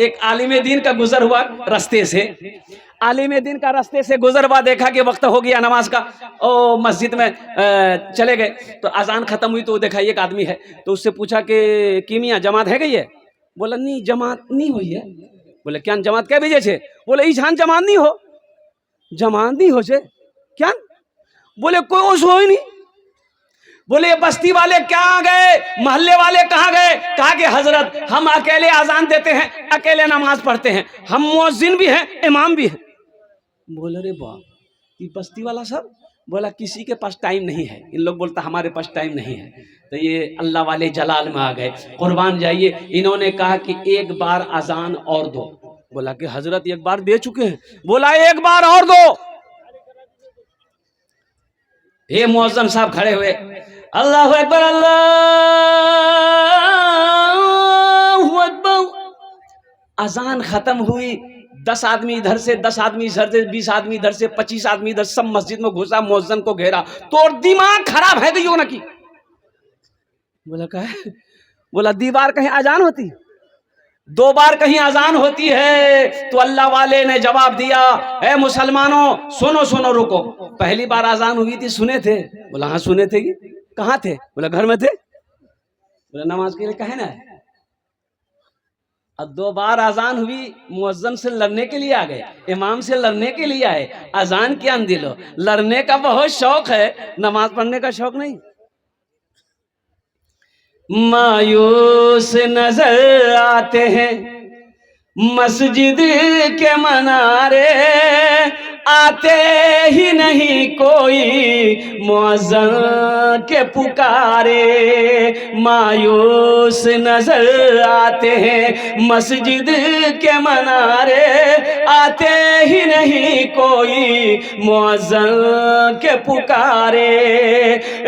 एक आलिम दीन का गुजर हुआ रास्ते से, आलिम दीन का रास्ते से गुजर हुआ, देखा कि वक्त हो गया नमाज का, ओ मस्जिद में चले गए। तो अजान खत्म हुई तो देखा एक आदमी है, तो उससे पूछा कि मियाँ जमात है गई है? बोला नहीं जमात नहीं हुई है। बोले क्या जमात क्या भेजे छे? बोले ईशान जमात नहीं हो, जमात नहीं हो छे क्या? बोले कोई हो ही नहीं। बोले बस्ती वाले क्या गए, मोहल्ले वाले कहाँ गए? कहा कि हजरत हम अकेले अजान देते हैं, अकेले नमाज पढ़ते हैं, हम मुअज्जिन भी हैं, इमाम भी हैं। बोले रे बाप, ये बस्ती वाला सब? बोला किसी के पास टाइम नहीं है। इन लोग बोलता हमारे पास टाइम नहीं है। तो ये अल्लाह वाले जलाल में आ गए, कुर्बान जाइए। इन्होंने कहा कि एक बार अजान और दो। बोला कि हजरत एक बार दे चुके हैं। बोला एक बार और दो। ये मुअज्जिन साहब खड़े हुए, अल्लाहु अकबर, अल्लाहु अकबर। अजान खत्म हुई, 10 आदमी इधर से, 10 आदमी इधर से, 20 आदमी इधर से, 25 आदमी इधर, सब मस्जिद में घुसा, मुअज्जिन को घेरा। तो दिमाग खराब है गई ना की। बोला क्या है? बोला दीवार कहीं अजान होती, 2 बार कहीं अजान होती है? तो अल्लाह वाले ने जवाब दिया, ए मुसलमानों सुनो सुनो रुको, पहली बार अजान हुई थी सुने थे? बोला हाँ सुने थे। कहाँ थे? बोला घर में थे। बोला नमाज के लिए कहे ना। अब 2 बार अजान हुई, मुअज्जिन से लड़ने के लिए आ गए, इमाम से लड़ने के लिए आए। अजान क्या दिलो, लड़ने का बहुत शौक है, नमाज पढ़ने का शौक नहीं। मायूस नजर आते हैं मस्जिद के मनारे, आते ही नहीं कोई मुअज्जिन के पुकारे। मायूस नजर आते हैं मस्जिद के मनारे, आते ही नहीं कोई मुअज्जिन के पुकारे।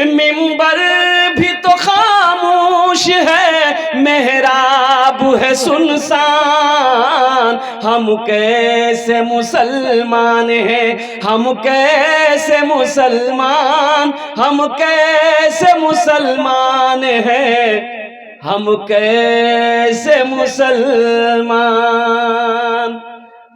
मिंबर भी तो खामोश है, मेहराब है सुनसान, हम कैसे मुसलमान हैं, हम कैसे मुसलमान, हम कैसे मुसलमान हैं, हम कैसे मुसलमान।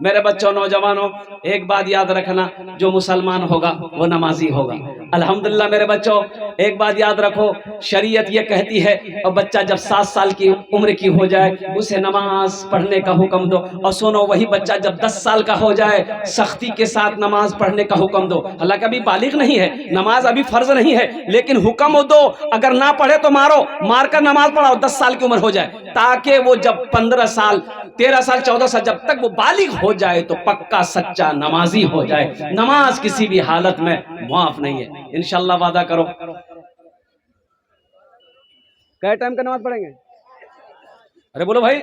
मेरे बच्चों नौजवानों, एक बात याद रखना, जो मुसलमान होगा वो नमाजी होगा। अल्हम्दुलिल्लाह मेरे बच्चों, एक बात याद रखो, शरीयत ये कहती है और बच्चा जब 7 साल की उम्र की हो जाए उसे नमाज पढ़ने का हुक्म दो। और सुनो, वही बच्चा जब 10 साल का हो जाए सख्ती के साथ नमाज पढ़ने का हुक्म दो। हालांकि अभी बालिग नहीं है, नमाज अभी फर्ज नहीं है, लेकिन हुक्म दो, अगर ना पढ़े तो मारो, मारकर नमाज पढ़ाओ 10 साल की उम्र हो जाए, ताकि वो जब 15 साल 13 साल 14 साल जब तक वो बालिग हो जाए तो पक्का सच्चा नमाजी हो जाए। नमाज किसी भी हालत में माफ नहीं है। इंशाल्लाह वादा करो। कै टाइम का नमाज पढ़ेंगे? अरे बोलो भाई।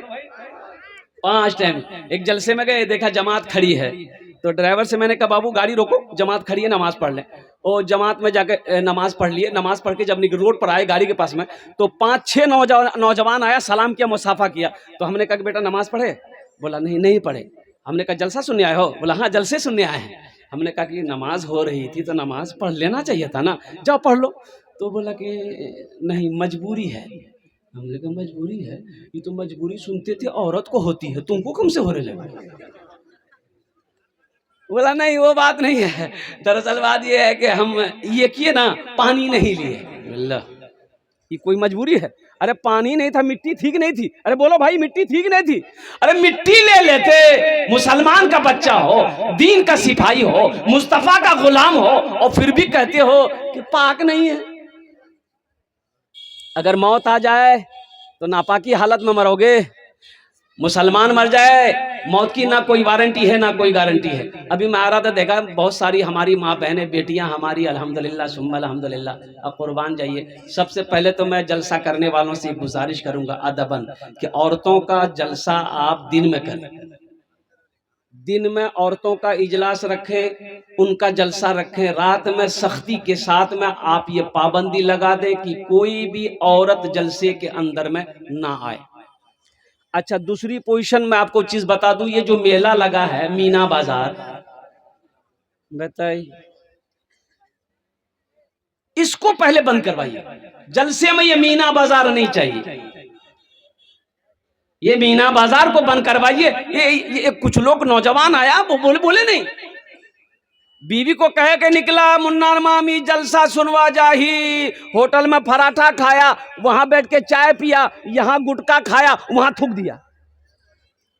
5 टाइम। एक जलसे में गए, देखा जमात खड़ी है, तो ड्राइवर से मैंने कहा बाबू गाड़ी रोको, जमात खड़ी है, नमाज पढ़ लें। और जमात में जाके नमाज पढ़ लिए। नमाज पढ़ के जब रोड पर आए गाड़ी के पास में, तो 5-6 नौजवान आया, सलाम किया, मुसाफा किया। तो हमने कहा कि बेटा नमाज पढ़े? बोला नहीं नहीं पढ़े। हमने कहा जलसा सुनने आए हो? बोला हाँ जलसे सुनने आए हैं। हमने कहा कि नमाज हो रही थी तो नमाज पढ़ लेना चाहिए था ना, जाओ पढ़ लो। तो बोला कि नहीं मजबूरी है। हमने कहा मजबूरी है? ये तो मजबूरी सुनते थे औरत को होती है, तुमको कम से हो रहे लगे। बोला नहीं वो बात नहीं है, दरअसल बात ये है कि हम ये किए ना, पानी नहीं लिए। अल्लाह, ये कोई मजबूरी है? अरे पानी नहीं था, मिट्टी ठीक नहीं थी। अरे बोलो भाई मिट्टी ठीक नहीं थी? अरे मिट्टी ले लेते, मुसलमान का बच्चा हो, दीन का सिपाही हो, मुस्तफा का गुलाम हो, और फिर भी कहते हो कि पाक नहीं है। अगर मौत आ जाए तो नापाकी हालत में मरोगे। मुसलमान मर जाए, मौत की ना कोई वारंटी है ना कोई गारंटी है। अभी मैं आ रहा था, देखा बहुत सारी हमारी माँ बहनें बेटियां हमारी, अल्हम्दुलिल्लाह सुम्मा अल्हम्दुलिल्लाह, अब कुर्बान जाइए। सबसे पहले तो मैं जलसा करने वालों से गुजारिश करूंगा अदबन कि औरतों का जलसा आप दिन में करें, दिन में औरतों का इजलास रखें, उनका जलसा रखें। रात में सख्ती के साथ में आप ये पाबंदी लगा दें कि कोई भी औरत जलसे के अंदर में ना आए। अच्छा, दूसरी पोजीशन में आपको चीज बता दूं, ये जो मेला लगा है मीना बाजार, बताइए इसको पहले बंद करवाइए। जलसे में ये मीना बाजार नहीं चाहिए। ये मीना बाजार को बंद करवाइए। ये कुछ लोग नौजवान आया वो बोले नहीं, बीवी को कह के निकला मुन्ना मामी जलसा सुनवा जाही, होटल में पराठा खाया, वहां बैठ के चाय पिया, यहाँ गुटखा खाया, वहां थूक दिया।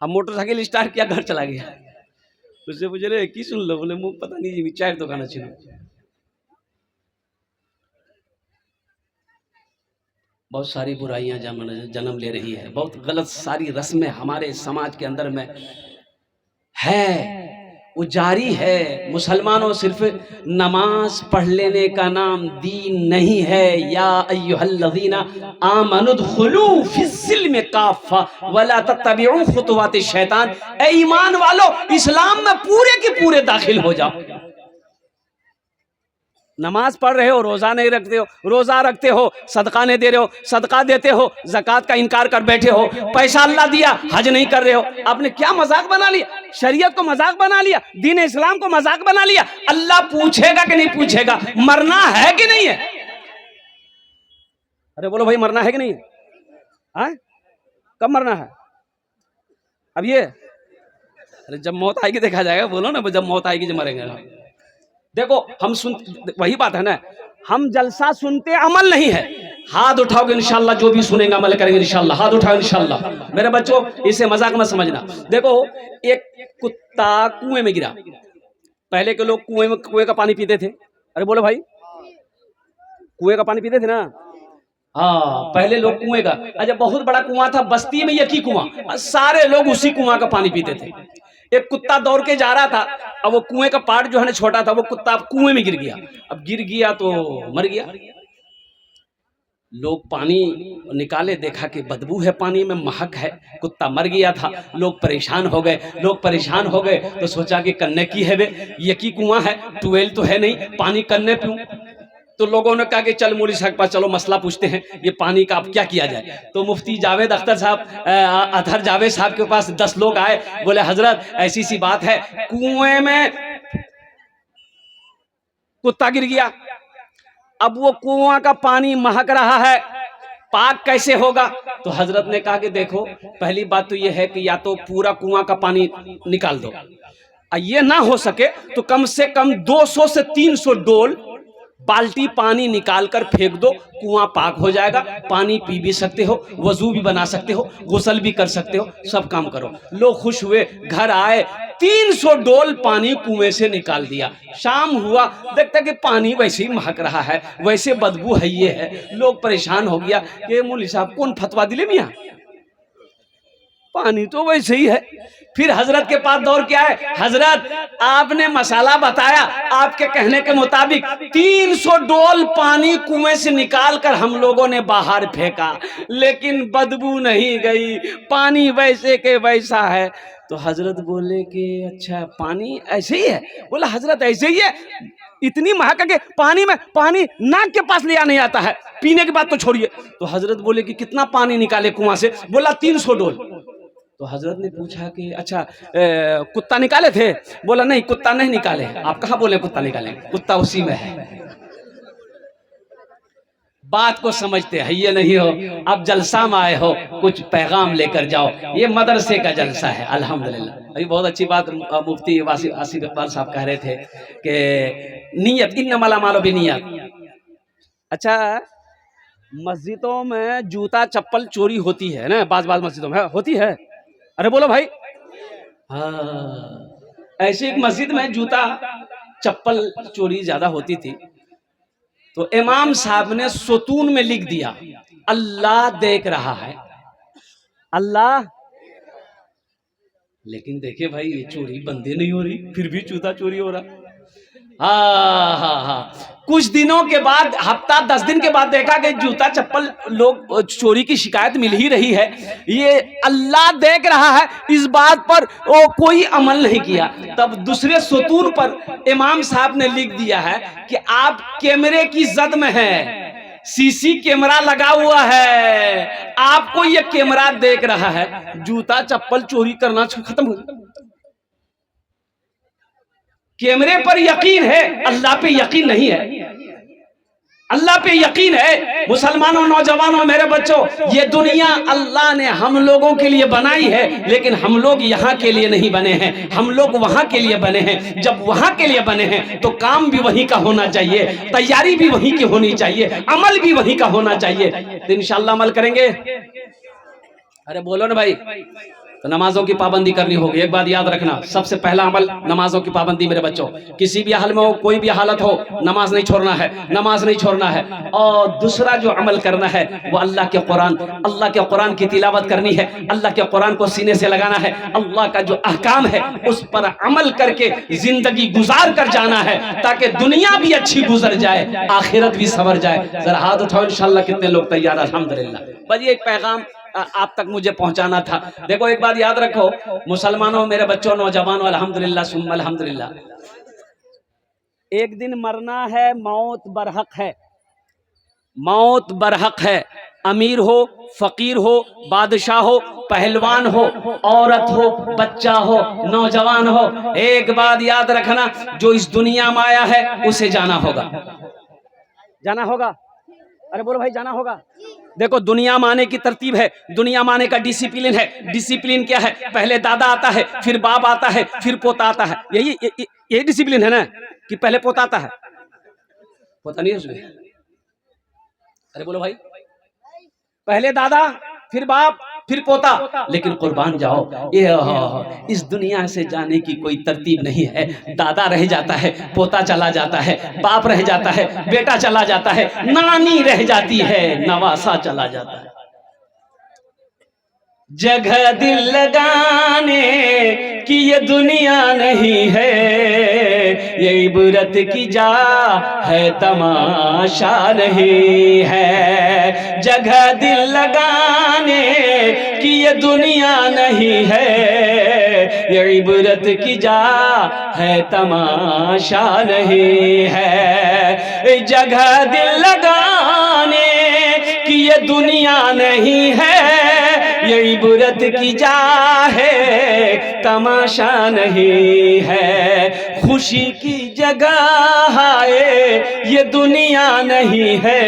हम मोटरसाइकिल स्टार्ट किया, घर चला गया। उससे पूछ रहे की सुन लो, बोले मुझे पता नहीं जी, चाय तो खाना चाहिए। बहुत सारी बुराइयां जन्म ले रही है, बहुत गलत सारी रस्में हमारे समाज के अंदर में है, वो जारी है। मुसलमानों, सिर्फ नमाज पढ़ लेने का नाम दीन नहीं है। या अय्युहल्लज़ीना आमनुदखुलू फिस्सिल्म काफ़ा वला तत्तबिउ खुतुवाति शैतान। ए ईमान वालो, इस्लाम में पूरे के पूरे दाखिल हो जाओ। नमाज पढ़ रहे हो, रोजा नहीं रखते हो, रोजा रखते हो, सदका नहीं दे रहे हो, सदका देते हो, ज़कात का इनकार कर बैठे हो, पैसा अल्लाह दिया, हज नहीं कर रहे हो। आपने क्या मजाक बना लिया, शरीयत को मजाक बना लिया, दीन इस्लाम को मजाक बना लिया। अल्लाह पूछेगा कि नहीं पूछेगा, मरना है कि नहीं है? अरे बोलो भाई, मरना है कि नहीं है? कब मरना है? अब ये, अरे जब मौत आएगी देखा जाएगा। बोलो ना, जब मौत आएगी जब मरेंगे। देखो, हम सुन, वही बात है ना, हम जलसा सुनते अमल नहीं है। हाथ उठाओगे इंशाल्लाह, जो भी सुनेंगे अमल करेंगे इंशाल्लाह। हाथ उठाओ इंशाल्लाह। मेरे बच्चों, इसे मजाक मत समझना। देखो, एक कुत्ता कुएं में गिरा। पहले के लोग कुएं का पानी पीते थे। अरे बोलो भाई, कुएं का पानी पीते थे ना? हाँ, पहले लोग कुएं का, अच्छा बहुत बड़ा कुआं था बस्ती में, एक ही कुआं, सारे लोग उसी कुआं का पानी पीते थे। एक कुत्ता दौड़ के जा रहा था, अब वो कुएं का पार्ट जो है ना छोटा था, वो कुत्ता कुएं में गिर गया। अब गिर गया तो मर गया। लोग पानी निकाले, देखा कि बदबू है पानी में, महक है, कुत्ता मर गया था। लोग परेशान हो गए, तो सोचा कि कन्ने की है वे, ये की कुआं है, ट्यूबवेल तो है नहीं, पानी कन्ने पीऊं। तो लोगों ने कहा कि चल मौलवी साहब के पास चलो, मसला पूछते हैं, ये पानी का अब क्या किया जाए। तो मुफ्ती जावेद अख्तर साहब, अतहर जावेद साहब के पास 10 लोग आए। बोले हजरत ऐसी सी बात है, कुएं में कुत्ता गिर गया, अब वो कुआं का पानी महक रहा है, पाक कैसे होगा? तो हजरत ने कहा कि देखो, पहली बात तो ये है कि या तो पूरा कुआं का पानी निकाल दो, ये ना हो सके तो कम से कम 200 से 300 डोल बाल्टी पानी निकाल कर फेंक दो, कुआं पाक हो जाएगा। पानी पी भी सकते हो, वजू भी बना सकते हो, गुसल भी कर सकते हो, सब काम करो। लोग खुश हुए, घर आए, 300 डोल पानी कुएं से निकाल दिया। शाम हुआ, देखते कि पानी वैसे ही महक रहा है, वैसे बदबू है ये है। लोग परेशान हो गया कि मौलवी साहब कौन फतवा दिले मियां, पानी तो वैसे ही है। फिर हजरत के पास दौड़ के आए, हजरत आपने मसाला बताया, आपके कहने के मुताबिक 300 डोल पानी कुएं से निकाल कर हम लोगों ने बाहर फेंका, लेकिन बदबू नहीं गई, पानी वैसे के वैसा है। तो हजरत बोले कि अच्छा पानी ऐसे ही है? बोला हजरत ऐसे ही है, इतनी महक के पानी नाक के पास ले आने आता है, पीने के बाद तो छोड़िए। तो हजरत बोले कि कितना पानी निकाले कुआं से? बोला 300 डोल। तो हजरत ने पूछा कि अच्छा कुत्ता निकाले थे? बोला नहीं, कुत्ता नहीं निकाले। आप कहाँ बोले कुत्ता निकाले? कुत्ता उसी में है। बात को समझते हैं ये नहीं हो, अब जलसा में आए हो, कुछ पैगाम लेकर जाओ। ये मदरसे का जलसा है अल्हम्दुलिल्लाह। अभी बहुत अच्छी बात मुफ्ती आसिफ इकबाल साहब कह रहे थे कि नीयत, इन्नमल अमालु बिन्नियत। अच्छा, मस्जिदों में जूता चप्पल चोरी होती है ना, बाज मस्जिदों में होती है। अरे बोलो भाई, हाँ, ऐसी एक मस्जिद में जूता चप्पल चोरी ज्यादा होती थी। तो इमाम साहब ने सुतून में लिख दिया, अल्लाह देख रहा है, अल्लाह। लेकिन देखिए भाई, ये चोरी बंदे नहीं हो रही, फिर भी जूता चोरी हो रहा। हाँ, कुछ दिनों के बाद, हफ्ता 10 दिन के बाद देखा कि जूता चप्पल लोग चोरी की शिकायत मिल ही रही है। ये अल्लाह देख रहा है, इस बात पर वो कोई अमल नहीं किया। तब दूसरे सुतून पर इमाम साहब ने लिख दिया है कि आप कैमरे की जद में हैं, सीसी कैमरा लगा हुआ है, आपको ये कैमरा देख रहा है, जूता चप्पल चोरी करना खत्म हो गया। कैमरे पर यकीन है, अल्लाह पे यकीन नहीं है। अल्लाह पे यकीन है। मुसलमानों, नौजवानों, मेरे बच्चों, ये दुनिया अल्लाह ने हम लोगों के लिए बनाई है, लेकिन हम लोग यहाँ के लिए नहीं बने हैं, हम लोग वहाँ के लिए बने हैं। जब वहाँ के लिए बने हैं तो काम भी वहीं का होना चाहिए, तैयारी भी वहीं की होनी चाहिए, अमल भी वहीं का होना चाहिए। तो इंशाअल्लाह अमल करेंगे। अरे बोलो ना भाई। तो नमाजों की पाबंदी करनी होगी। एक बात याद रखना, सबसे पहला अमल नमाजों की पाबंदी। मेरे बच्चों, किसी भी हाल में हो, कोई भी हालत हो, नमाज नहीं छोड़ना है, नमाज नहीं छोड़ना है। और दूसरा जो अमल करना है वो अल्लाह के कुरान की तिलावत करनी है, अल्लाह के कुरान को सीने से लगाना है, अल्लाह का जो अहकाम है उस पर अमल करके जिंदगी गुजार कर जाना है, ताकि दुनिया भी अच्छी गुजर जाए, आखिरत भी संवर जाए। जरा हाथ उठाओ, इंशाअल्लाह कितने लोग तैयार। अल्हम्दुलिल्लाह। बस ये एक पैगाम आप तक मुझे पहुंचाना था। देखो, एक बात याद रखो मुसलमानों, मेरे बच्चों, नौजवानों, अल्हम्दुलिल्लाह सुम्मा अल्हम्दुलिल्लाह, एक दिन मरना है, मौत बरहक है, मौत बरहक है। अमीर हो, फकीर हो, बादशाह हो, पहलवान हो, औरत हो, बच्चा हो, नौजवान हो, एक बात याद रखना, जो इस दुनिया में आया है उसे जाना होगा, जाना होगा। अरे बोलो भाई, जाना होगा। देखो, दुनिया में आने की तरतीब है, दुनिया में आने का डिसिप्लिन है। डिसिप्लिन क्या है? पहले दादा आता है, फिर बाप आता है, फिर पोता आता है। यही डिसिप्लिन है ना, कि पहले पोता आता है? पोता नहीं है उसमें? अरे बोलो भाई, पहले दादा, फिर बाप, फिर पोता। लेकिन कुर्बान जाओ, ये इस दुनिया से जाने की कोई तरतीब नहीं है। दादा रह जाता है, पोता चला जाता है, बाप रह जाता है, बेटा चला जाता है, नानी रह जाती है, नवासा चला जाता है। जगह दिल लगाने की ये दुनिया नहीं है, ये इबरत की जा है, तमाशा नहीं है। जगह दिल लगाने की ये दुनिया नहीं है, ये इबरत की जा है, तमाशा नहीं है। जगह दिल लगाने की ये दुनिया नहीं है, ये इबरत की जा है, तमाशा नहीं है। खुशी की जगह है, ये दुनिया नहीं है।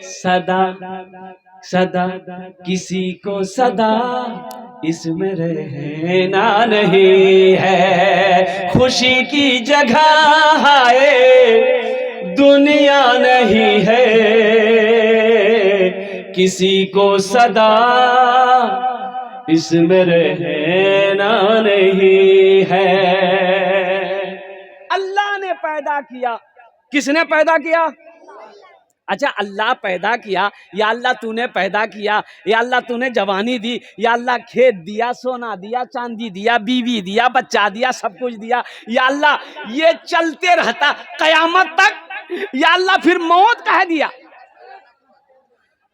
सदा सदा किसी को सदा इसमें रहना नहीं है। खुशी की जगह है, दुनिया नहीं है, किसी को सदा इसमें रहना नहीं है। अल्लाह ने पैदा किया। किसने पैदा किया? अच्छा, अल्लाह पैदा किया। या अल्लाह तूने पैदा किया, या अल्लाह तूने जवानी दी, या अल्लाह खेत दिया, सोना दिया, चांदी दिया, बीवी दिया, बच्चा दिया, सब कुछ दिया। या अल्लाह ये चलते रहता कयामत तक। या अल्लाह फिर मौत कह दिया।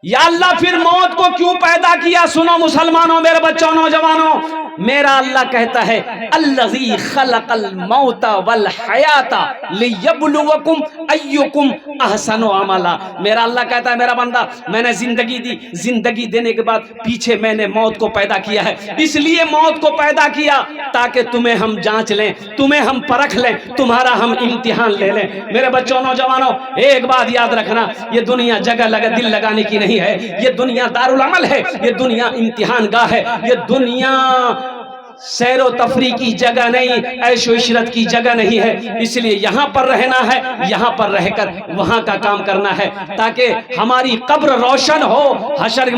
या अल्लाह फिर मौत को क्यों पैदा किया? सुनो मुसलमानों, मेरे बच्चों, नौजवानों, मेरा अल्लाह कहता है, अल्लज़ी खलक़ल मौता वल हयाता लियब्लुवकुम अय्युकुम अहसनु अमला। मेरा अल्लाह कहता है, मेरा बंदा, मैंने जिंदगी दी, जिंदगी देने के बाद पीछे मैंने मौत को पैदा किया है। इसलिए मौत को पैदा किया ताकि तुम्हें हम जांच लें, तुम्हें हम परख लें, तुम्हारा हम इम्तिहान ले लें। मेरे बच्चों, नौजवानों, एक बात याद रखना, ये दुनिया जगह लगा दिल लगाने की नहीं है, ये दुनिया दारुल अमल है, ये दुनिया इम्तिहान गाह है, ये दुनिया सैरो तफरी की जगह नहीं, ऐशो इशरत की जगह नहीं है। इसलिए यहाँ पर रहना है, यहाँ पर रहकर वहाँ का काम करना है, ताकि हमारी कब्र रोशन हो, हशर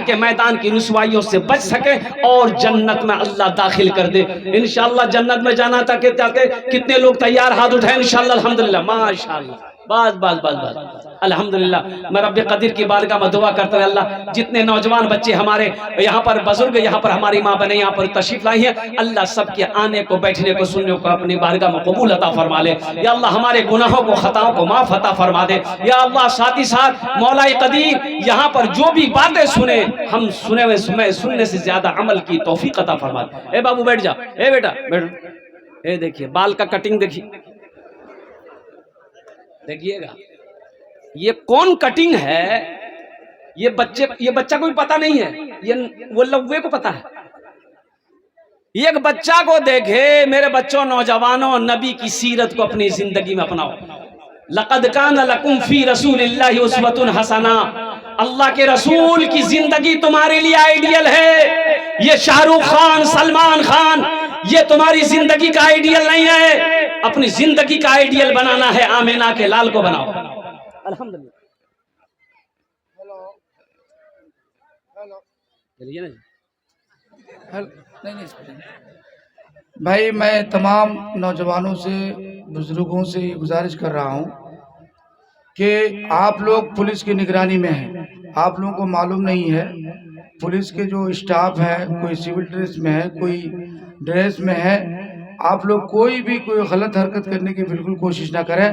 के मैदान की रुसवाइयों से बच सके और जन्नत में अल्लाह दाखिल कर दे। इंशाअल्लाह जन्नत में जाना ताकि कितने लोग तैयार? हाथ उठाए इंशाअल्लाह। अल्हम्दुलिल्लाह, माशाअल्लाह, बस बस बस बस, अल्हम्दुलिल्लाह। मैं रब्बे कदीर की बारगाह में दुआ करता है, अल्लाह जितने नौजवान बच्चे हमारे यहाँ पर, बुजुर्ग यहाँ पर, हमारी माँ बहनें यहाँ पर तशरीफ लाई हैं, अल्लाह सबके आने को, बैठने को, सुनने को अपनी बारगाह में कबूल अता फरमा ले। या अल्लाह हमारे गुनाहों को, खताओं को माफ अता फरमा दे। या अल्लाह साथ ही साथ मौला कदीर यहाँ पर जो भी बातें सुने, हम सुने हुए सुनने से ज्यादा अमल की तौफीक अता फरमा दे। ए बाबू बैठ जा, ए बेटा बैठ। ए देखिए बाल का कटिंग देखिए, देखिएगा ये कौन कटिंग है। ये बच्चा को भी पता नहीं है, ये वो लव्वे को पता है। एक बच्चा को देखे, मेरे बच्चों, नौजवानों, नबी की सीरत को अपनी जिंदगी में अपनाओ। लक़द कान लकुम फी रसूलिल्लाहि उस्वतुन हसना, अल्लाह के रसूल की जिंदगी तुम्हारे लिए आइडियल है। ये शाहरुख खान, सलमान खान, ये तुम्हारी जिंदगी का आइडियल नहीं है। अपनी जिंदगी का आइडियल बनाना है, आमिना के लाल को बनाओ। अल्हम्दुलिल्लाह। भाई मैं तमाम नौजवानों से, बुजुर्गों से गुजारिश कर रहा हूँ कि आप लोग पुलिस की निगरानी में हैं। आप लोगों को मालूम नहीं है पुलिस के जो स्टाफ है, कोई सिविल ड्रेस में है, कोई ड्रेस में है। आप लोग कोई भी कोई गलत हरकत करने की बिल्कुल कोशिश ना करें।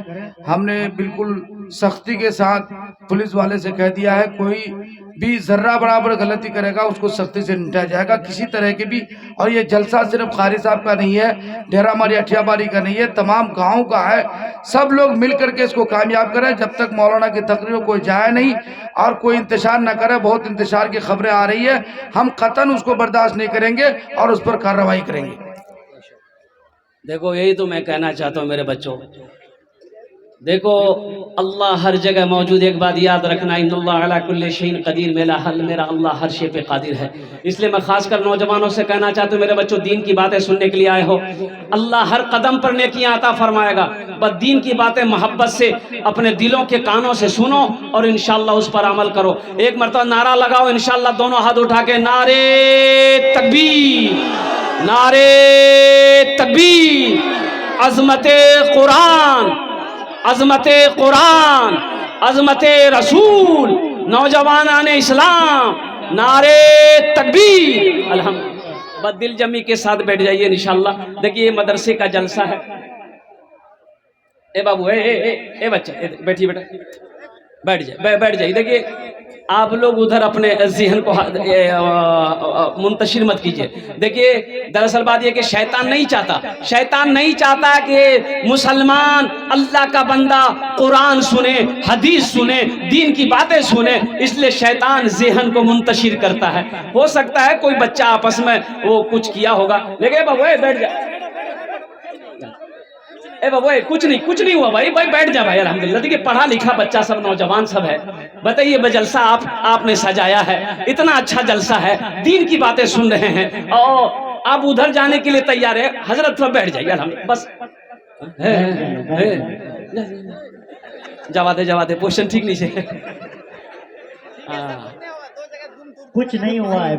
हमने बिल्कुल सख्ती के साथ पुलिस वाले से कह दिया है, कोई भी जर्रा बराबर गलती करेगा उसको सख्ती से निपटा जाएगा, किसी तरह की भी। और ये जलसा सिर्फ कारी साहब का नहीं है, डेरा मारी अठियाबारी का नहीं है, तमाम गाँव का है। सब लोग मिल करके इसको कामयाब करें। जब तक मौलाना की तकरीर कोई जाए नहीं और कोई इंतशार न करे, बहुत इंतशार की खबरें आ रही है, हम कतन उसको बर्दाश्त नहीं करेंगे और उस पर कार्रवाई करेंगे। देखो यही तो मैं कहना चाहता हूँ मेरे बच्चों, देखो अल्लाह हर जगह मौजूद। एक बात याद रखना, इन्नल्लाह अला कुल्ली शैइन कदीर, मेरा अल्लाह हर शे पे कादिर है। इसलिए मैं खासकर नौजवानों से कहना चाहता हूँ मेरे बच्चों, दीन की बातें सुनने के लिए आए हो, अल्लाह हर कदम पर नेकियां अता फरमाएगा। बस दीन की बातें मोहब्बत से अपने दिलों के कानों से सुनो और इंशाअल्लाह उस पर अमल करो। एक मरतबा नारा लगाओ इंशाअल्लाह, दोनों हाथ उठा के, नारे तकबीर, नारे तकबीर, अज़मते कुरान, अज़मते कुरान, अज़मते रसूल, नौजवानान इस्लाम, नारे तकबीर। अल्हम्दुलिल्लाह। बस दिल जमी के साथ बैठ जाइए इंशाअल्लाह। देखिए ये मदरसे का जलसा है। ए बाबू, ए बच्चा, बैठिए बेटा, बैठ जाइए। देखिए आप लोग उधर अपने ज़हन को मुंतशिर मत कीजिए। देखिए दरअसल बात यह कि शैतान नहीं चाहता कि मुसलमान, अल्लाह का बंदा कुरान सुने, हदीस सुने, दीन की बातें सुने। इसलिए शैतान ज़हन को मुंतशिर करता है। हो सकता है कोई बच्चा आपस में वो कुछ किया होगा, लेकिन बाबू बैठ जा, ए बाबू कुछ नहीं हुआ भाई बैठ जा भाई। अल्हम्दुलिल्लाह। देखिए पढ़ा लिखा बच्चा सब, नौजवान सब है। बताइए जलसा आपने सजाया है, इतना अच्छा जलसा है, दीन की बातें सुन रहे हैं और आप उधर जाने के लिए तैयार है। हजरत थोड़ा बैठ जाइए, अल्हम्दुलिल्लाह। बस जवादे पोजिशन ठीक नहीं से। कुछ नहीं हुआ है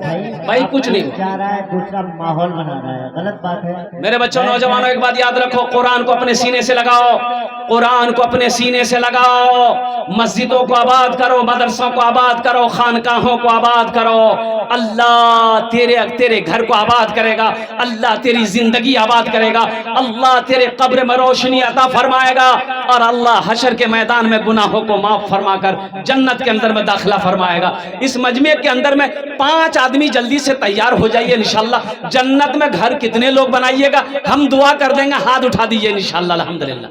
भाई कुछ नहीं जा रहा है, दूसरा माहौल बना रहा है, गलत बात है। मेरे बच्चों, नौजवानों, एक बात याद रखो, कुरान को अपने सीने से लगाओ, कुरान को अपने सीने से लगाओ। मस्जिदों को आबाद करो, मदरसों को आबाद करो, खानकाहों को आबाद करो। अल्लाह तेरे घर को आबाद करेगा, अल्लाह तेरी जिंदगी आबाद करेगा, अल्लाह तेरे कब्र में रोशनी अता फरमाएगा और अल्लाह हशर के मैदान में गुनाहों को माफ फरमाकर जन्नत के अंदर में दाखिला फरमाएगा। इस मजमे के अंदर में 5 आदमी जल्दी से तैयार हो जाइए इंशाअल्लाह। जन्नत में घर कितने लोग बनाइएगा, हम दुआ कर देंगे, हाथ उठा दीजिए इंशाअल्लाह। अल्हम्दुलिल्लाह।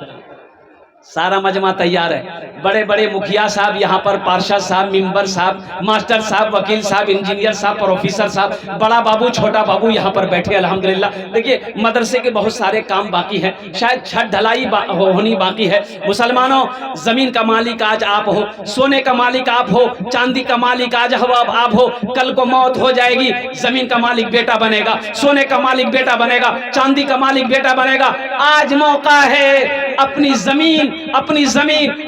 सारा मजमा तैयार है। बड़े बड़े मुखिया साहब यहाँ पर, पार्षद साहब, मेंबर साहब, मास्टर साहब, वकील साहब, इंजीनियर साहब, प्रोफेसर साहब, बड़ा बाबू, छोटा बाबू यहाँ पर बैठे अल्हम्दुलिल्लाह। देखिए मदरसे के बहुत सारे काम बाकी हैं, शायद छत ढलाई होनी बाकी है। मुसलमानों, जमीन का मालिक आज आप हो, सोने का मालिक आप हो, चांदी का मालिक आज आप हो। कल को मौत हो जाएगी, जमीन का मालिक बेटा बनेगा, सोने का मालिक बेटा बनेगा, चांदी का मालिक बेटा बनेगा। आज मौका है, अपनी जमीन,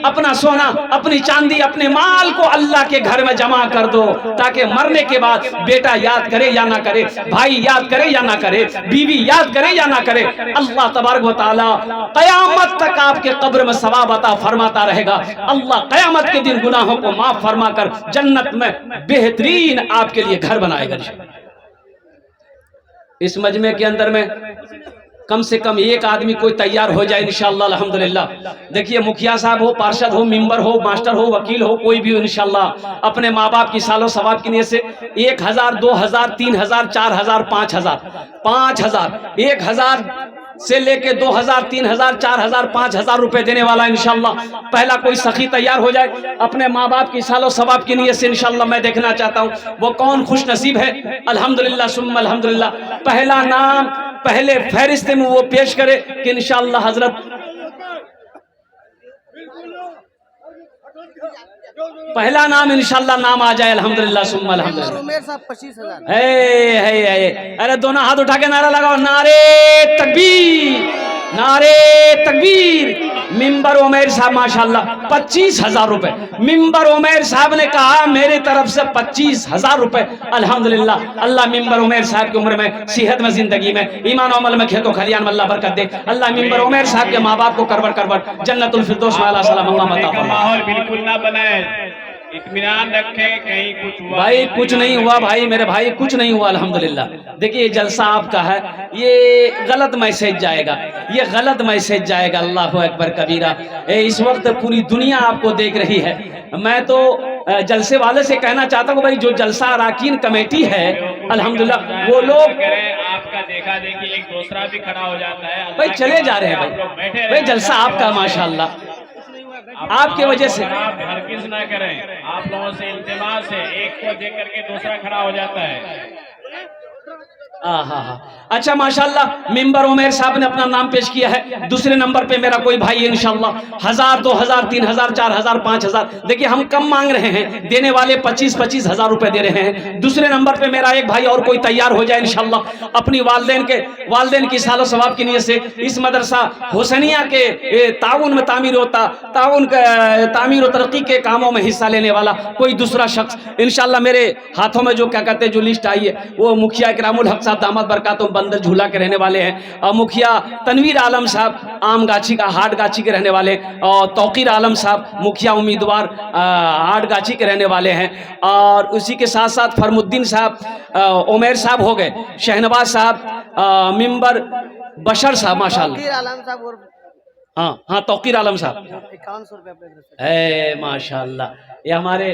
अपना सोना, अपनी चांदी, अपने माल को अल्लाह के घर में जमा कर दो, ताकि मरने के बाद बेटा याद करे या ना करे, भाई याद करे या ना करे, बीवी याद करे या ना करे, अल्लाह तबारक व तआला कयामत तक आपके कब्र में सवाब अता फरमाता रहेगा। अल्लाह कयामत के दिन गुनाहों को माफ फरमाकर जन्नत में बेहतरीन आपके लिए घर बनाएगा। इस मजमे के अंदर में कम से कम एक आदमी कोई तैयार हो जाए इंशाअल्लाह। अल्हम्दुलिल्लाह। देखिए मुखिया साहब हो, पार्षद हो, मेंबर हो, मास्टर हो, वकील हो, कोई भी हो इंशाअल्लाह, अपने माँ बाप की सालों सवाब की नियत से 1000, 2000, 3000, 4000, 5000, 1000 से लेके 2000, 3000, 4000, 5000 रुपए देने वाला इंशाअल्लाह। पहला कोई सखी तैयार हो जाए, अपने माँ बाप की सालों सवाब की नियत से इंशाअल्लाह। मैं देखना चाहता हूँ वो कौन खुश नसीब है। अल्हम्दुलिल्लाह सुम्मा अल्हम्दुलिल्लाह। पहला नाम पहले फहरिस्त में वो पेश करे कि इंशाअल्लाह हजरत पहला नाम इंशाल्लाह नाम आ जाए अल्हम्दुलिल्लाह सुम्मा अल्हम्दुलिल्लाह। उमेर साहब 25,000। है अरे दोनों हाथ उठा के नारा लगाओ, नारे तकबीर, नारे तकबीर। मिंबर उमेर साहब माशाल्लाह 25,000 रुपए। मिंबर उमेर साहब ने कहा मेरी तरफ से 25,000 रुपए अल्हम्दुलिल्लाह। अल्लाह मिंबर उमेर साहब की उम्र में, सेहत में, जिंदगी में, ईमान और अमल में, खेतों खलियान में अल्लाह बरकत दे। अल्लाह मिंबर उमेर साहब के माँ बाप को करवर करवर जन्नतुल फिरदौस में अल्लाह सलाम मकाम अता फरमाए। माहौल बिल्कुल ना बनाए, इत्मीनान रखें, कहीं कुछ हुआ भाई कुछ नहीं हुआ भाई, मेरे भाई कुछ नहीं हुआ अल्हम्दुलिल्लाह। देखिए जलसा आपका है, ये गलत मैसेज जाएगा, ये गलत मैसेज जाएगा। अल्लाह अकबर कबीरा। इस वक्त पूरी दुनिया आपको देख रही है। मैं तो जलसे वाले से कहना चाहता हूँ भाई, जो जलसा अराकीन कमेटी है अल्हम्दुलिल्लाह वो लोग आपका देखा देखी एक दूसरा भी खड़ा हो जाता है। भाई चले जा रहे हैं भाई जलसा आपका माशाल्लाह आपके वजह से। आप हरगिज़ ना करें, आप लोगों से इल्तिमास है, एक को देख करके दूसरा खड़ा हो जाता है। अच्छा माशाल्लाह मिंबर उमेर साहब ने अपना नाम पेश किया है। दूसरे नंबर पे मेरा कोई भाई है इंशाल्लाह 1000, 2000, 3000, 4000, 5000। देखिए हम कम मांग रहे हैं, देने वाले 25-25 हजार रुपए दे रहे हैं। दूसरे नंबर पे मेरा एक भाई और कोई तैयार हो जाए इंशाल्लाह, अपनी वालदेन की सालो सवाब की नीयत से इस मदरसा हुसैनिया के ताउन में तामीर होता, तामीर और तरक्की के कामों में हिस्सा लेने वाला कोई दूसरा शख्स इंशाल्लाह। मेरे हाथों में जो क्या कहते हैं जो लिस्ट आई है वो मुखिया इकरामुल हक साहब दामद बरकातुहू बंदर झूला के रहने वाले हैं, और मुखिया तनवीर आलम साहब आम गाछी का हाट गाछी के रहने वाले, और तौकीर आलम साहब मुखिया उम्मीदवार हाट गाछी के रहने वाले हैं। और उसी के साथ साथ फरमुद्दीन साहब उमेर साहब हो गए, शहनवाज साहब, मिंबर बशर साहब माशाल्लाह, आलम साहब और हाँ तौकीर आलम साहब 5100 रुपये। है माशाल्लाह। ये हमारे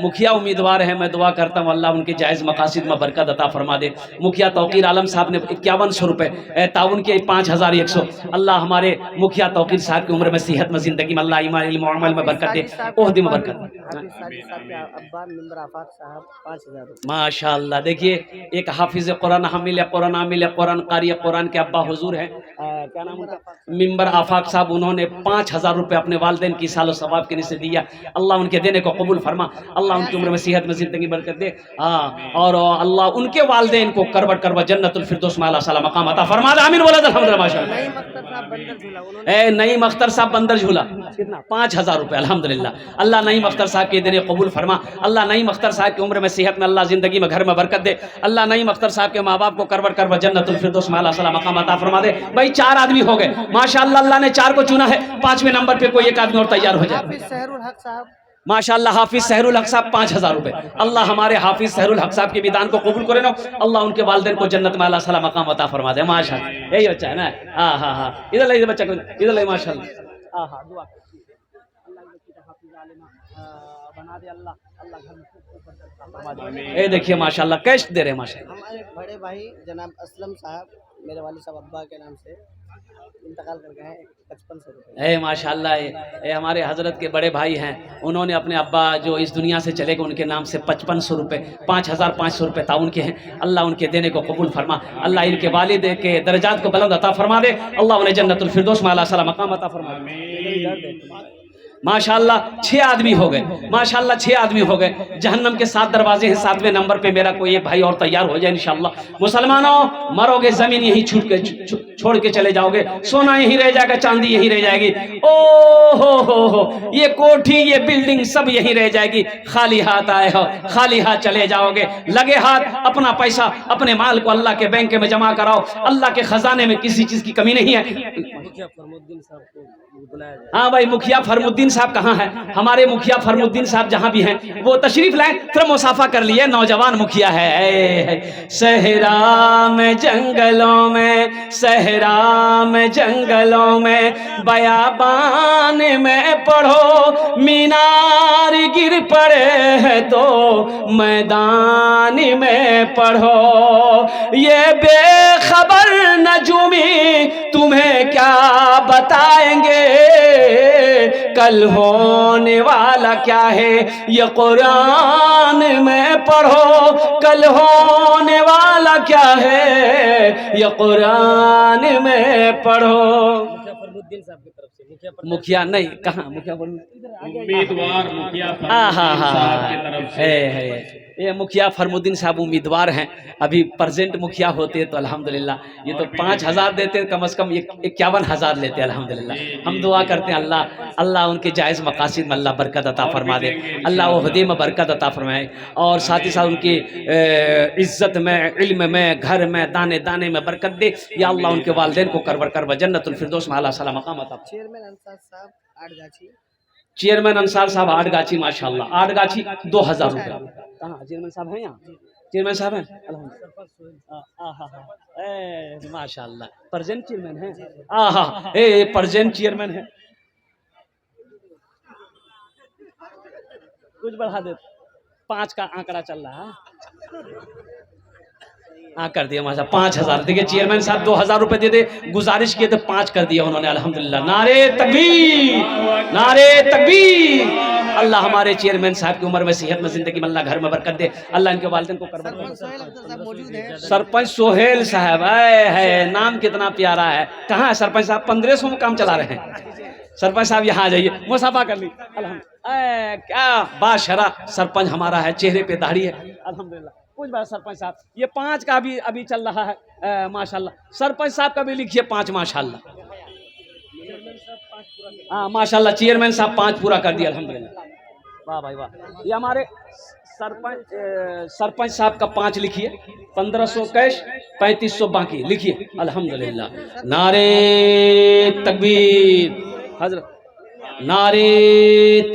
मुखिया उम्मीदवार हैं। मैं दुआ करता हूँ अल्लाह उनके जायज़ मकासिद में बरकत अता फरमा दे। मुखिया तौकीर आलम साहब ने 5100 रुपये, ताउन के 5100। अल्लाह हमारे मुखिया तौकीर साहब की उम्र में, सेहत में, जिंदगी में अल्लाह ईमान इल्म और अमल में बरकत दे, ओहदे में बरकत। माशाल्लाह देखिए एक हाफिज कुरान, हामिल कुरान, कारी कुरान के अब्बा हुजूर हैं, क्या नाम उनका, मिंबर आफाक साहब। उन्होंने 5000 रुपये अपने वालिदैन की सालो सवाब के नीचे दिया। अल्लाह उनके देने को कबूल फरमा, अल्लाह उनकी उम्र में, सेहत में, जिंदगी बरकत दे। और अल्लाह उनके वालिदैन को करवट करवट जन्नतुल फिरदौस में अल्लाह सला मकाम अता फरमा। आमीन बोला अल्हम्दुलिल्लाह माशाल्लाह। नईम अख्तर साहब बंदर झूला कितना 5000 रुपये अल्हम्दुलिल्लाह। अल्लाह नईम अख्तर साहब के देने कबूल फरमा, अल्लाह नईम अख्तर साहब की उम्र में, सेहत में, अल्लाह जिंदगी में, घर में बरकत दे। अल्लाह नईम अख्तर साहब के माँ बाप को करवट करवट जन्नतुल फिरदौस में अल्लाह सला मकाम अता फरमा दे। भाई 4 आदमी हो गए माशाल्लाह, अल्लाह ने 4 को चुना है। 5वें नंबर पे कोई एक आदमी और तैयार हो जाए माशाल्लाह। हाफिज सहरुल हक साहब 5000 रुपये। अल्लाह हमारे हाफिज सहरुल हक साहब के विधान को कबूल करे ना, अल्लाह उनके वालिदैन को जन्नत में अल्लाह सला मकाम अता फरमा दे। माशाल्लाह यही बच्चा है ना। हाँ इधर ले बच्चा को, इधर ले माशाल्लाह। दुआ बना दे अल्लाह, ये देखिए माशाल्लाह कैश दे रहे माशाल्लाह। हमारे बड़े भाई जनाब असलम साहब, मेरे वालिद साहब अब्बा के नाम से इंतकाल कर गए हैं, 5500 रुपये। माशाल्लाह ये हमारे हजरत के बड़े भाई हैं, उन्होंने अपने अब्बा जो इस दुनिया से चले गए उनके नाम से 5500 रुपये, 5500 रुपये ताउन के हैं। अल्लाह उनके देने को कबूल फरमा, अल्लाह इनके वालिद के दर्जात को बुलंद अता फरमा दे, अल्लाह उन्हें जन्नतुल फिरदौस में अल्लाह सला मकाम अता फरमा दे। माशाल्लाह 6 आदमी हो गए, माशाल्लाह 6 आदमी हो गए। जहन्नम के 7 दरवाजे हैं, 7वें नंबर पे मेरा कोई एक भाई और तैयार हो जाए इंशाल्लाह। मुसलमानों मरोगे जमीन यही छोड़ के चले जाओगे, सोना यही रह जाएगा, चांदी यही रह जाएगी। ओ हो ये कोठी, ये बिल्डिंग सब यही रह जाएगी। खाली हाथ आए हो, खाली हाथ चले जाओगे। लगे हाथ अपना पैसा, अपने माल को अल्लाह के बैंक में जमा कराओ। अल्लाह के खजाने में किसी चीज की कमी नहीं है। हाँ भाई मुखिया फरमुद्दीन साहब कहाँ हैं? हमारे मुखिया फरमुद्दीन साहब जहाँ भी हैं वो तशरीफ लाएं, थोड़ा मुसाफा कर लिए। नौजवान मुखिया है। सहरा में जंगलों में, सहरा में जंगलों में, बयाबान में पढ़ो, मीनार गिर पड़े है तो मैदान में पढ़ो। ये बेखबर नजूमी तुम्हें क्या बताएंगे, कल होने वाला क्या है ये कुरान में पढ़ो, कल होने वाला क्या है ये कुरान में पढ़ो। मुखिया नहीं, कहाँ मुखिया बोल, उम्मीदवार मुखिया हाँ हाँ फरमुद्दीन साहब हाँ की तरफ से है। ये मुखिया फरमुद्दीन साहब उम्मीदवार हैं, अभी प्रेजेंट मुखिया होते तो अल्हम्दुलिल्लाह ये तो 5,000 देते, कम से कम 51,000 लेते अल्हम्दुलिल्लाह। हम दुआ करते हैं अल्लाह उनके जायज़ मकासिद में अल्लाह बरकत अता फरमा दे, अल्लाह ओहदे में बरकत अता फरमाए, और साथ ही साथ उनकी इज़्ज़त में, इल्म में, घर में, दाने दाने में बरकत दे। या अल्लाह उनके वालिदैन को करवर करवा जन्नतुल फिरदौस में आला सला मकाम अता। चेयरमैन अंसार साहब आठगाछी। चेयरमैन अंसार साहब आठगाछी, माशाल्लाह आठगाछी 2,000 रुपया। कहाँ चेयरमैन साहब हैं? यहाँ चेयरमैन साहब हैं अल्हम्दुलिल्लाह, माशाल्लाह प्रेजेंट चेयरमैन हैं। प्रेजेंट चेयरमैन है। कुछ बढ़ा दे, 5 का आंकड़ा चल रहा है। हाँ कर दिया माशा 5,000। देखिए चेयरमैन साहब 2,000 रुपए दे दे, गुजारिश किए थे 5 कर दिया उन्होंने अल्हम्दुलिल्लाह। नारे तकबीर, नारे तकबीर। अल्लाह हमारे चेयरमैन साहब की उम्र में, सेहत में, जिंदगी में अल्लाह घर में बरकत दे, अल्लाह इनके वालिदैन को करबा। सरपंच सोहेल साहब है, नाम कितना प्यारा है। कहाँ है सरपंच साहब? 1500 में काम चला रहे हैं। सरपंच साहब यहाँ आ जाइए, मुसाफा कर ली। अल्हम्दुलिल्लाह क्या बाशरा सरपंच हमारा है, चेहरे पे दाढ़ी है अल्हम्दुलिल्लाह। कुछ बात सरपंच साहब, ये 5 का भी अभी चल रहा है माशाल्लाह। सरपंच साहब का भी लिखिए 5 माशाल्लाह। हाँ माशाल्लाह चेयरमैन साहब 5 पूरा कर दिया अल्हम्दुलिल्लाह। वाह भाई वाह। ये हमारे सरपंच साहब का 5 लिखिए, 1500 कैश, 3500 बाकी लिखिए अल्हम्दुलिल्लाह। नारे तकबीर हजरत, नारे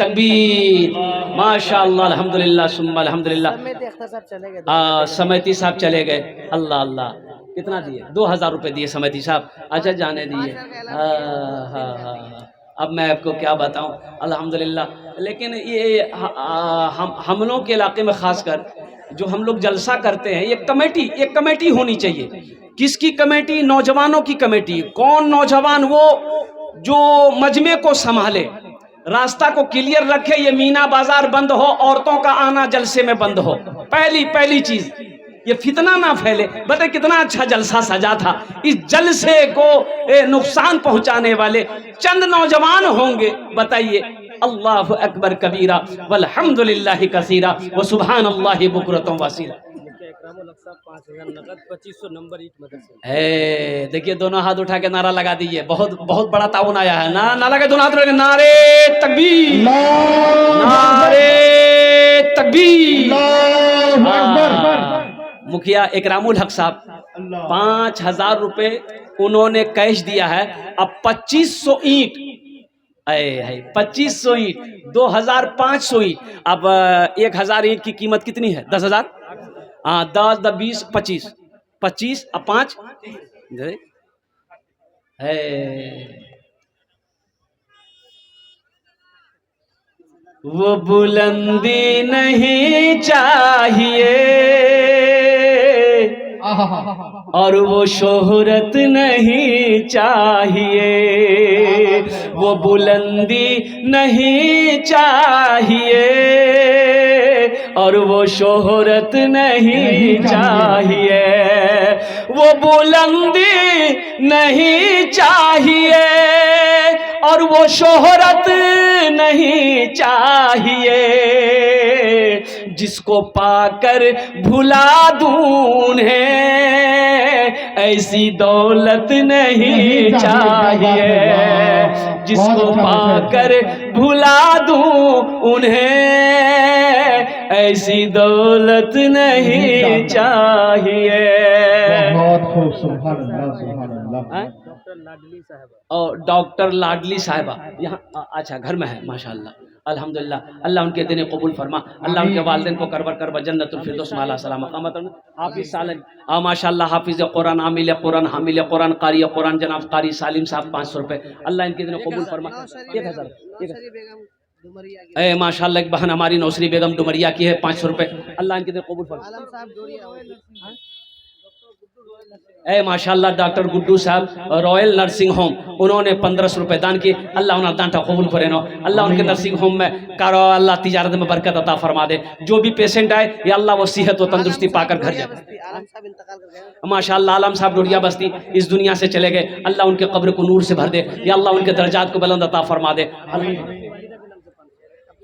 तकबीर माशाअल्लाह अल्हम्दुलिल्लाह सुम्मा अल्हम्दुलिल्लाह। समिति साहब चले गए। अल्लाह अल्लाह कितना दिए? 2,000 रुपये दिए समिति साहब। अच्छा जाने दिए। हाँ अब मैं आपको क्या बताऊं अल्हम्दुलिल्लाह। लेकिन ये हम लोग के इलाके में खासकर जो हम लोग जलसा करते हैं, एक कमेटी होनी चाहिए। किसकी कमेटी? नौजवानों की कमेटी। कौन नौजवान? वो जो मजमे को संभाले, रास्ता को क्लियर रखे, ये मीना बाजार बंद हो, औरतों का आना जलसे में बंद हो। पहली चीज ये फितना ना फैले। बताए कितना अच्छा जलसा सजा था, इस जलसे को नुकसान पहुंचाने वाले चंद नौजवान होंगे। बताइए अल्लाहु अकबर कबीरा वल्हम्दुलिल्लाहि कसीरा व सुभानअल्लाहि बुकरतम वसीला। 2500 नंबर ईट मदरसे। देखिए दोनों हाथ उठा के नारा लगा दीजिए। बहुत बड़ा ताउन आया है ना। नारा के दोनों हाथ उठा, नारे तकबीर, नारे तकबीर। मुखिया इकरामुल हक साहब 5,000 रुपए उन्होंने कैश दिया है। अब 2500 ईंट, 2500 ईंट, 2,500 ईंट। अब 1,000 ईंट की कीमत कितनी है? 10,000। हाँ 10, 20, 25 अब 5 है। वो बुलंदी नहीं चाहिए और वो शोहरत नहीं चाहिए। वो बुलंदी नहीं चाहिए और वो शोहरत नहीं चाहिए। वो बुलंदी नहीं चाहिए और वो शोहरत नहीं चाहिए। जिसको पाकर भुला दूं उन्हें ऐसी दौलत नहीं चाहिए। जिसको पाकर भुला दूं उन्हें ऐसी दौलत नहीं चाहिए। बहुत खूब, सुभान अल्लाह, सुभान अल्लाह। और डॉक्टर लाडली साहिबा यहाँ अच्छा घर में है माशाल्लाह अल्हम्दुलिल्लाह। अल्लाह उनके दिन कबूल फरमा, अल्लाह उनके वालिदैन को करबर करबा जन्नतुल फिरदौस में आला सलाम मकामत। हाफिज सालन माशाल्लाह, हाफिज कुरान, आमिल कुरान, हामिल कुरान, कारी कुरान जनाब कारी सालिम साहब 500 रुपये। अल्लाह इनके दिन कबूल फरमा। 1,000 माशाल्लाह। एक बहन हमारी नौसरी बेगम डुमरिया की है 500 रुपये। अल्लाह इनके दिन कबूल फरमा। ए माशाल्लाह डॉक्टर गुड्डू साहब रॉयल नर्सिंग होम, उन्होंने 1500 रुपए दान किए। अल्लाह उन्हें दांटा कबूल करे नो। अल्लाह उनके नर्सिंग होम में कारो अल्लाह तिजारत में बरकत अता फरमा दे। जो भी पेशेंट आए या अल्लाह वो सेहत व तंदुरुस्ती पाकर घर जाए। आलम साहब इंतकाल कर गए। माशाल्लाह आलम साहब डोरिया बस्ती इस दुनिया से चले गए। अल्लाह उनके कब्र को नूर से भर दे या अल्लाह उनके दर्जात को बुलंद अता फरमा दे। अपनी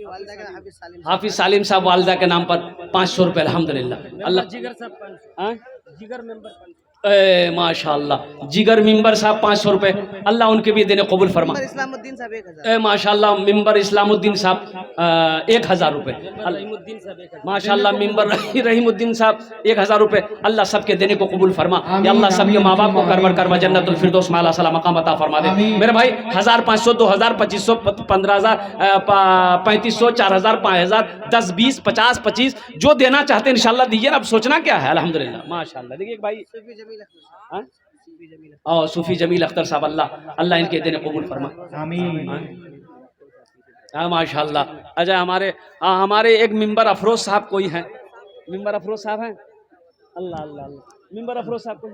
वालिदा का हाफिज सालिम साहब वालिदा के नाम पर 500 रुपए अल्हम्दुलिल्लाह। अल्लाह जिगर मेंबर माशाल्लाह जिगर मिंबर साहब 500 रुपए, अल्लाह उनके भी देने कबूल फरमा। इस्लामुद्दीन साहब 1000। माशाल्लाह मिंबर इस्लामुद्दीन साहब 1000 रुपए। माशाल्लाह मिंबर रहीमुद्दीन साहब 1000 रुपए। अल्लाह सबके देने को कबूल फरमा या अल्लाह सबके माँ बाप को करवर करवा जन्नतुल फिरदौस माला सला मकाम अता फरमा दे। मेरे भाई 1500 2000 2500 15000 3500 4000 5000 10 20 50 25 जो देना चाहते हैं इंशाल्लाह दीजिए ना। अब सोचना क्या है। अल्हम्दुलिल्लाह माशाल्लाह। देखिए भाई सूफी जमील अख्तर साहब, अल्लाह इनके देने कबूल फरमा। हाँ माशाल्लाह। अच्छा हमारे एक मिंबर अफरोज साहब कोई हैं, मिंबर अफरोज साहब हैं। अल्लाह अल्लाह अल्लाह मिंबर अफरोज साहब कोई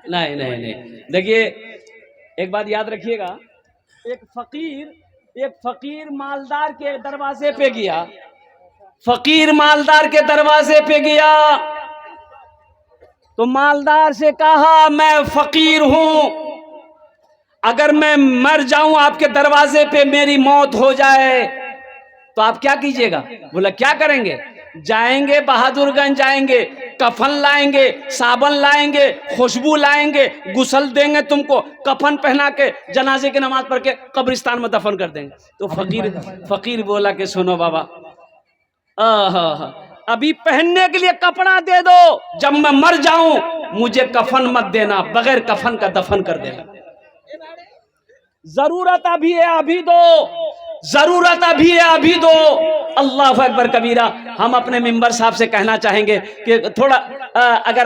नहीं नहीं नहीं। देखिए एक बात याद रखिएगा, एक फकीर मालदार के दरवाजे पे गया, फकीर मालदार के दरवाजे पे गया तो मालदार से कहा मैं फकीर हूं, अगर मैं मर जाऊं आपके दरवाजे पे मेरी मौत हो जाए तो आप क्या कीजिएगा? बोला क्या करेंगे? जाएंगे बहादुरगंज जाएंगे, कफन लाएंगे, साबन लाएंगे, खुशबू लाएंगे, गुसल देंगे तुमको, कफन पहना के जनाजे की नमाज पढ़ के कब्रिस्तान में दफन कर देंगे। तो फकीर बोला कि सुनो बाबा, अभी पहनने के लिए कपड़ा दे दो, जब मैं मर जाऊं मुझे कफन मत देना, बगैर कफन का दफन कर देना। जरूरत अभी है अभी दो, जरूरत अभी है अभी दो। अल्लाह अकबर कबीरा। हम अपने मिंबर साहब से कहना चाहेंगे कि थोड़ा अगर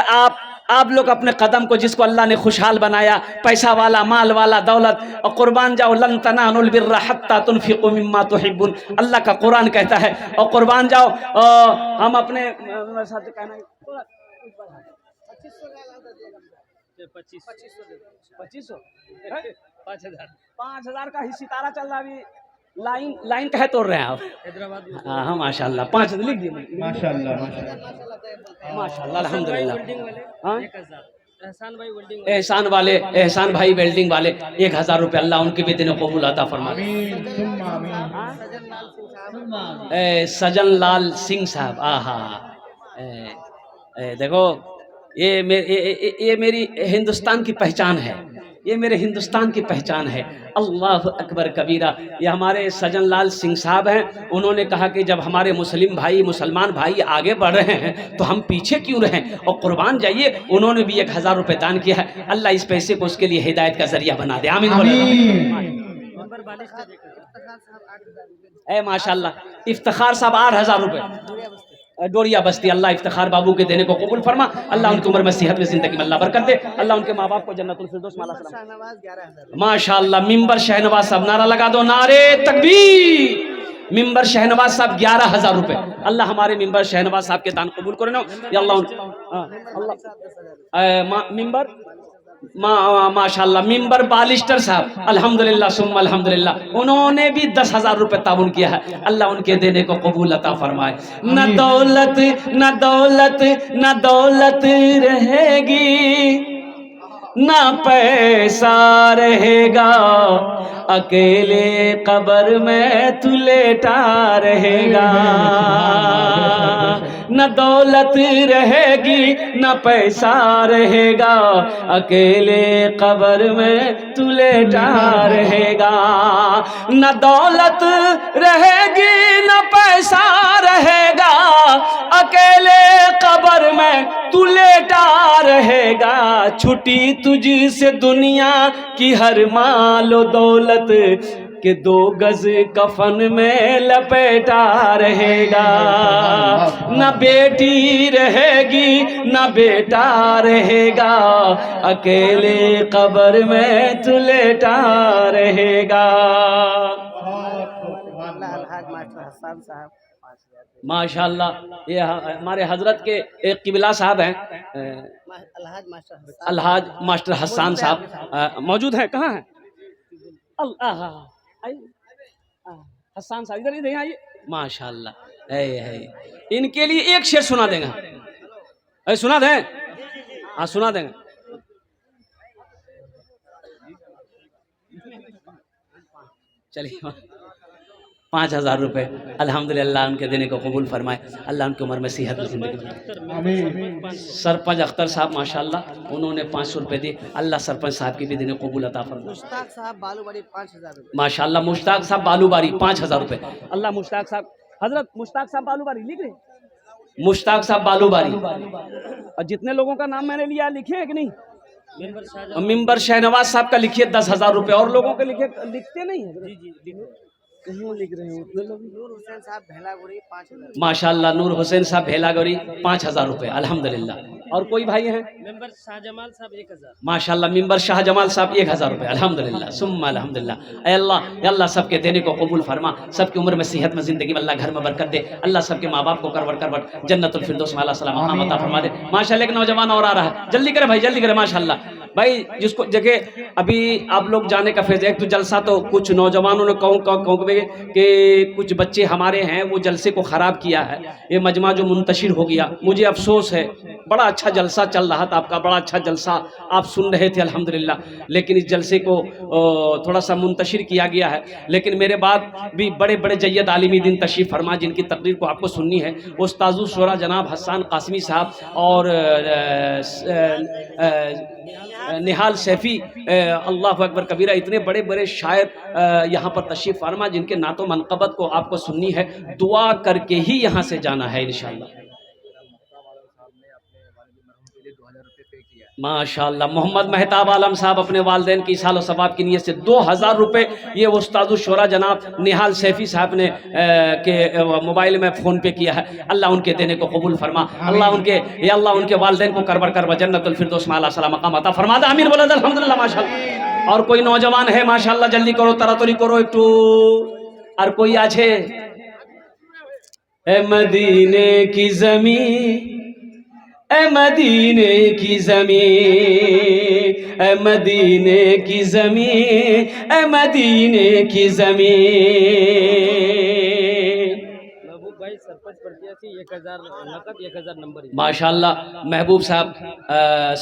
आप लोग अपने कदम को, जिसको अल्लाह ने खुशहाल बनाया, पैसा वाला, माल वाला, दौलत, और कुर्बान जाओ, लन तनालुल बिर्रा हत्ता तुनफिकू मिम्मा तुहिब्बुन, अल्लाह का कुरान कहता है। और कुर्बान जाओ, हम अपने साहब से कहना 5000 का ही सितारा चल रहा। अभी लाइन कहे तोड़ रहे हैं आप? हैदराबाद। हाँ माशाल्लाह 5 लिख दिए माशाल्लाह माशाल्लाह अल्हम्दुलिल्लाह। एहसान भाई वेल्डिंग वाले 1000 रुपये, अल्लाह उनके भी दिन कबूल अता फरमा। सजन लाल सिंह साहब, देखो ये मेरी हिंदुस्तान की पहचान है, ये मेरे हिंदुस्तान की पहचान है। अल्लाह अकबर कबीरा। ये हमारे सजन लाल सिंह साहब हैं। उन्होंने कहा कि जब हमारे मुसलमान भाई आगे बढ़ रहे हैं तो हम पीछे क्यों रहें, और कुर्बान जाइए। उन्होंने भी 1000 रुपये दान किया है। अल्लाह इस पैसे को उसके लिए हिदायत का जरिया बना दे। आमीन। माशाल्लाह इफ्तिखार साहब 8000 रुपये डोरिया बस्ती, अल्लाह इफ्तिखार बाबू के देने को कबूल फरमा। अल्लाह उनकी उम्र में सेहत में जिंदगी में अल्लाह बरकत दे। अल्लाह उनके माँ बाप को जन्नतुल फिरदौस माला सलाम। माशाल्लाह मिंबर शहनवाज साहब, नारा लगा दो, नारे तकबीर। मिंबर शहनवाज साहब 11000 रुपये। अल्लाह हमारे मिंबर शहनवाज साहब के दान कबूल करे ना या अल्लाह। मिंबर माशाल्लाह मिंबर बालिस्टर साहब, अल्हम्दुलिल्लाह सुम्मा अल्हम्दुलिल्लाह, उन्होंने भी 10,000 रुपये ताउन किया है। अल्लाह उनके देने को कबूल अता फरमाए। न दौलत न दौलत न दौलत रहेगी, न पैसा रहेगा, अकेले कब्र में तू लेटा रहेगा। न दौलत रहेगी न पैसा रहेगा, अकेले कब्र में तू लेटा रहेगा। न दौलत रहेगी न पैसा रहेगा, अकेले कब्र में तू लेटा रहेगा। छुटी तुझसे दुनिया की हर मालो दौलत के 2 गज कफन में लपेटा रहेगा। न बेटी रहेगी न बेटा रहेगा, अकेले कब्र में तू लेटा रहेगा। अलहाज मास्टर हसन साहब माशाल्लाह। ये हमारे हजरत के एक किबला साहब हैं, अलहाज मास्टर अलहाज मास्टर हसन साहब मौजूद हैं। कहाँ हैं? अल्लाह हसन साहब इधर इधर आइए। माशाल्लाह है। इनके लिए एक शेर सुना देंगे। सुना दें? हाँ सुना देंगे। चलिए 5,000 रुपये अल्हम्दुलिल्लाह उनके देने को कबूल फरमाए। अल्लाह उनकी उम्र में सेहत जिंदगी। सरपंच अख्तर साहब माशाल्लाह उन्होंने 500 रुपये दिए। अल्लाह सरपंच साहब की भी देने को कबूल अता फरमाए। मुश्ताक साहब बालूबाड़ी 5,000 रुपये। माशाल्लाह मुश्ताक साहब बालूबारी 5,000 रुपये। अल्लाह मुश्ताक साहब, हजरत मुश्ताक साहब बालूबारी लिख रहे, मुश्ताक साहब बालूबारी। और जितने लोगों का नाम मैंने लिया लिखे है कि नहीं? मिंबर शहनवाज साहब का लिखिए 10,000 रुपये। और लोगों के लिखते नहीं है? कहीं लिख रहे हैं उतने लोग। नूर हुसैन साहब भेलागुड़ी 5,000। माशाल्लाह नूर हुसैन साहब भेलागुड़ी 5,000 रुपये अल्हम्दुलिल्लाह। और कोई भाई हैं? मेंबर शाहजमाल साहब 1,000। माशाल्लाह मिंबर शाहजमाल साहब 1,000 रुपये अल्हम्दुलिल्लाह सुम्मा अल्हम्दुलिल्लाह। ऐ अल्लाह सबके देने को कबूल फरमा, सबकी उम्र में सेहत में जिंदगी में अल्लाह घर में बरकत दे। अल्लाह सबके माँ बाप को करवट करवट जन्नतुल फिरदौस में अल्लाह सलाम मकाम अता फरमा दे। माशाल्लाह एक नौजवान और आ रहा है, जल्दी करे भाई जल्दी करे। माशाल्लाह भाई जिसको जगह अभी आप लोग जाने का फेज। एक तो जलसा तो कुछ नौजवानों ने कहूँ कि कुछ बच्चे हमारे हैं वो जलसे को ख़राब किया है, ये मजमा जो मुंतशिर हो गया। मुझे अफसोस है, बड़ा अच्छा जलसा चल रहा था आपका, बड़ा अच्छा जलसा आप सुन रहे थे अल्हम्दुलिल्लाह, लेकिन इस जलसे को थोड़ा सा मुंतशिर किया गया है। लेकिन मेरे बाद भी बड़े बड़े जय्यद आलिमी दिन तशरीफ़ फरमा जिनकी तकरीर को आपको सुननी है, उस्तादुल शुरा जनाब हसन कासमी साहब और निहाल सैफी अल्लाह अकबर कबीरा, इतने बड़े बड़े शायर यहाँ पर तशरीफ़ फरमा जिनके नातो मनक़बत को आपको सुननी है। दुआ करके ही यहाँ से जाना है इंशाअल्लाह। माशाअल्लाह मोहम्मद मेहताब आलम साहब अपने वालदैन की साल सवाब की नीयत से 2,000 रुपये ये उस्तादुल शुरा जनाब निहाल सैफी साहब ने के मोबाइल में फ़ोन पे किया है। अल्लाह उनके देने को कबूल फरमा। अल्लाह उनके वालदैन को करबर करवा जन्नतुल फिरदौस में आला सलाम मकाम अता फरमा दे। आमीन बोला अल्हम्दुलिल्लाह माशाअल्लाह। और कोई नौजवान है माशाअल्लाह जल्दी करो तरातरी करो एक और कोई आछे? ए मदीने की ज़मीं, ए मदीने की ज़मीं, ए मदीने की ज़मीं, ए मदीने की ज़मीं। महबूब भाई सरपंच प्रत्याशी 1,000 नकद 1,000 नंबर। माशाअल्लाह महबूब साहब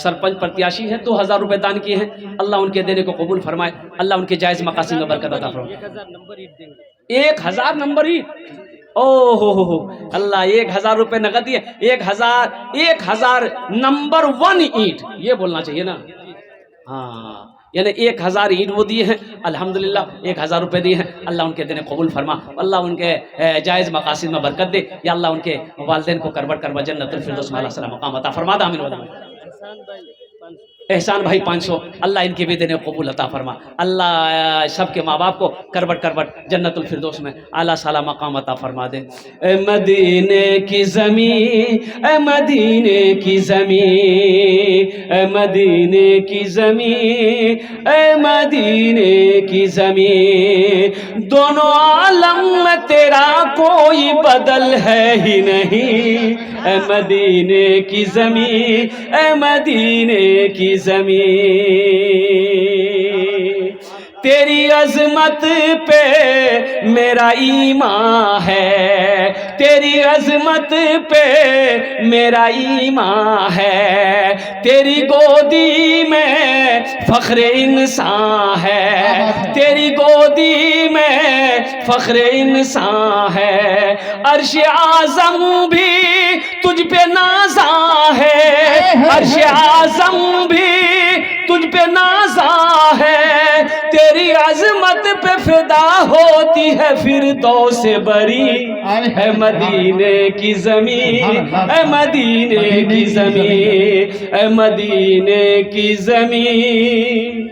सरपंच प्रत्याशी हैं, 2,000 रुपये दान किए हैं। अल्लाह उनके देने को कबूल फरमाए। अल्लाह उनके जायज़ मकासिद में बरकत अता फरमाए। 1,000 नंबर ईट देंगे। 1,000 नंबर ईट, ओ हो अल्लाह 1,000 रुपये नकद दिए। 1,000 नंबर 1 ईंट ये बोलना चाहिए ना। हाँ यानी 1,000 ईंट वो दिए हैं अल्हम्दुलिल्लाह। 1,000 रुपये दिए हैं। अल्लाह उनके देने कबूल फरमा। अल्लाह उनके जायज़ मकासिद में बरकत दे। या अल्लाह उनके वालिदैन को करवट करवा जन्नतुल फिरदौस में अल्लाह मकाम अता फरमा दे। आमीन। एहसान भाई 500 अल्लाह इनके भी देने कबूल अता फरमा। अल्लाह सबके माँ बाप को करवट करवट जन्नतुल फिरदौस में आला साला मकाम अता फरमा दे। ए मदीने की ज़मीं, ए मदीने की ज़मीं, ए मदीने की ज़मीं, ए मदीने की ज़मीं। दोनों आलम में तेरा कोई बदल है ही नहीं। ए मदीने की ज़मीं, ए मदीने की ज़मीं। तेरी अज़मत पे मेरा ईमान है, तेरी अज़मत पे मेरा ईमान है। तेरी गोदी में फ़ख्र इंसान है, तेरी गोदी में फ़ख्र इंसान है। अर्श आज़म भी तुझ पे नाज़ा है, अर्श आज़म भी तुझ पे नाज़ा है। तेरी अज़मत पे फिदा होती है फिरदौस बरी। है मदीने की ज़मीन, है मदीने की ज़मीन, है मदीने की ज़मीन,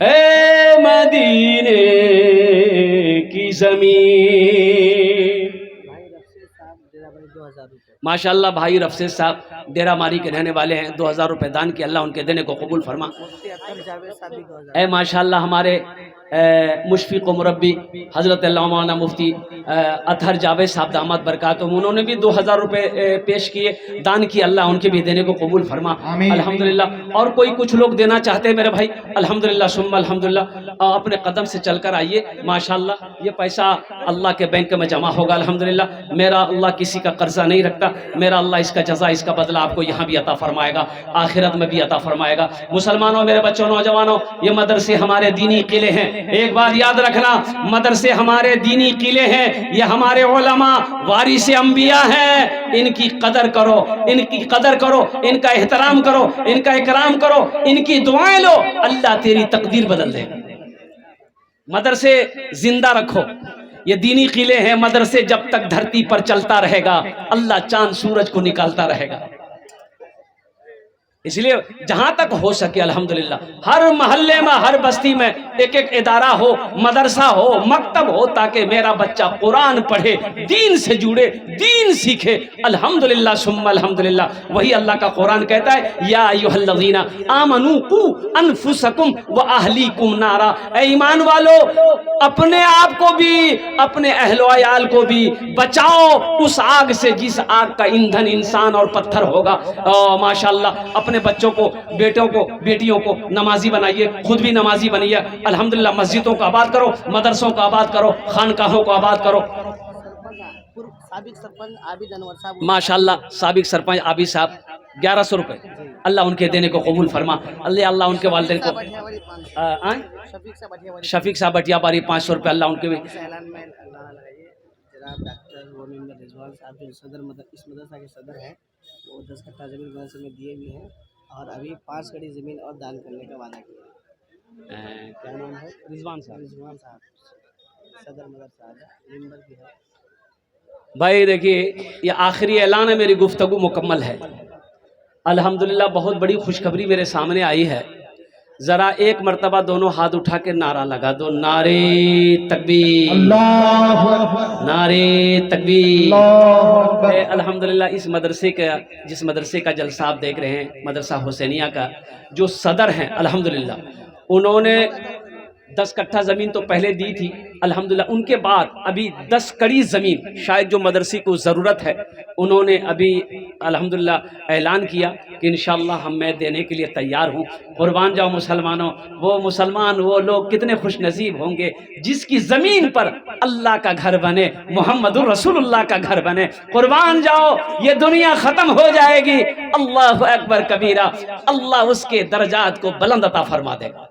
है मदीने की ज़मीन। माशाअल्लाह भाई रफसे साहब डेरा मारी के रहने वाले हैं, 2000 रुपये दान किया, अल्लाह उनके देने को कबूल फरमा। मुफ्ती अख्तर जावेद साहब भी 2000। ए माशाल्लाह हमारे मुशफ़िक़ व मुरब्बी हज़रत मौलाना मुफ्ती अतहर जावेद साहब दामद बरकातुहूम, उन्होंने भी 2000 रुपये पेश किए, दान किए, अल्लाह उनके भी देने को कबूल फरमा अल्हम्दुलिल्लाह। और कोई कुछ लोग देना चाहते हैं मेरे भाई, अल्हम्दुलिल्लाह सुम्मा अल्हम्दुलिल्लाह, अपने कदम से चलकर आइए माशाल्लाह, ये पैसा अल्लाह के बैंक में जमा होगा अल्हम्दुलिल्लाह। मेरा अल्लाह किसी का कर्जा नहीं रखता, मेरा अल्लाह इसका जज़ा, इसका बदला आपको यहाँ भी अता फरमाएगा, आखिरत में भी अता फरमाएगा। मुसलमानों, मेरे बच्चों, नौजवानों, ये मदरसे हमारे दीनी किले हैं। एक बात याद रखना, मदरसे हमारे दीनी किले हैं, ये हमारे उलमा वारिसे अंबिया हैं, इनकी कदर करो, इनकी कदर करो, इनका एहतराम करो, इनका इकराम करो, इनकी दुआएं लो, अल्लाह तेरी तकदीर बदल देगा। मदरसे जिंदा रखो, ये दीनी किले हैं, मदरसे जब तक धरती पर चलता रहेगा अल्लाह चांद सूरज को निकालता रहेगा। इसलिए जहां तक हो सके अल्हम्दुलिल्लाह हर मोहल्ले में, हर बस्ती में एक एक इदारा हो, मदरसा हो, मकतब हो, ताकि मेरा बच्चा कुरान पढ़े, दीन से जुड़े, दीन सीखे। अल्हम्दुलिल्लाह सुम्मा अल्हम्दुलिल्लाह। वही अल्लाह का कुरान कहता है, या अय्युहल्लज़ीना आमनू कू अनफुसकुम व अहलीकुम नारा, ऐ ईमान वालो अपने आप को भी, अपने अहलो अयाल को भी बचाओ उस आग से जिस आग का ईंधन इंसान और पत्थर होगा। माशाअल्लाह, अपने बच्चों को, बेटों को, बेटियों को नमाजी बनाइए, खुद भी नमाजी बनिए अल्हम्दुलिल्लाह। मस्जिदों को आबाद करो, मदरसों को आबाद करो, खानकाहों को आबाद करो। साबिक सरपंच आबिद अनवर साहब, माशाअल्लाह साबिक सरपंच आबिद साहब 1100 रुपये, अल्लाह उनके देने को कबूल फरमा, अल्लाह उनके वालिदैन को। शफीक साहब बटियाबारी 500 रुपये, अल्लाह उनके भी। ऐलान में अल्लाह लगाइए। जनाब डॉक्टर मोमिन रिजवान साहब जो सदर इस मदरसा के सदर हैं, वो 10 कट्ठा ज़मीन मदरसे में दिए हुए हैं और अभी 5 कड़ी ज़मीन और दान करने का वादा किया है। क्या नाम है? रिजवान साहब सदर मदरसा मेंबर भी है। भाई देखिए, ये आखिरी ऐलान है, मेरी गुफ्तगू मुकम्मल है अल्हम्दुलिल्लाह। बहुत बड़ी खुशखबरी मेरे सामने आई है, ज़रा एक मर्तबा दोनों हाथ उठा के नारा लगा दो, नारे तकबीर, नारे तकबीर। अल्हम्दुलिल्लाह इस मदरसे का, जिस मदरसे का जलसा आप देख रहे हैं, मदरसा हुसैनिया का जो सदर हैं अल्हम्दुलिल्लाह, उन्होंने 10 कट्ठा ज़मीन तो पहले दी थी अल्हम्दुलिल्लाह, उनके बाद अभी 10 कड़ी ज़मीन शायद जो मदरसे को ज़रूरत है, उन्होंने अभी अल्हम्दुलिल्लाह ऐलान किया कि इंशाअल्लाह मैं देने के लिए तैयार हूँ। कुर्बान जाओ मुसलमानों, वो मुसलमान, वो लोग कितने खुशनसीब होंगे जिसकी ज़मीन पर अल्लाह का घर बने, मुहम्मदुर रसूलुल्लाह का घर बने। कुर्बान जाओ, ये दुनिया ख़त्म हो जाएगी, अल्लाहु अकबर कबीरा, अल्लाह उसके दर्जात को बुलंद अता फरमा देगा।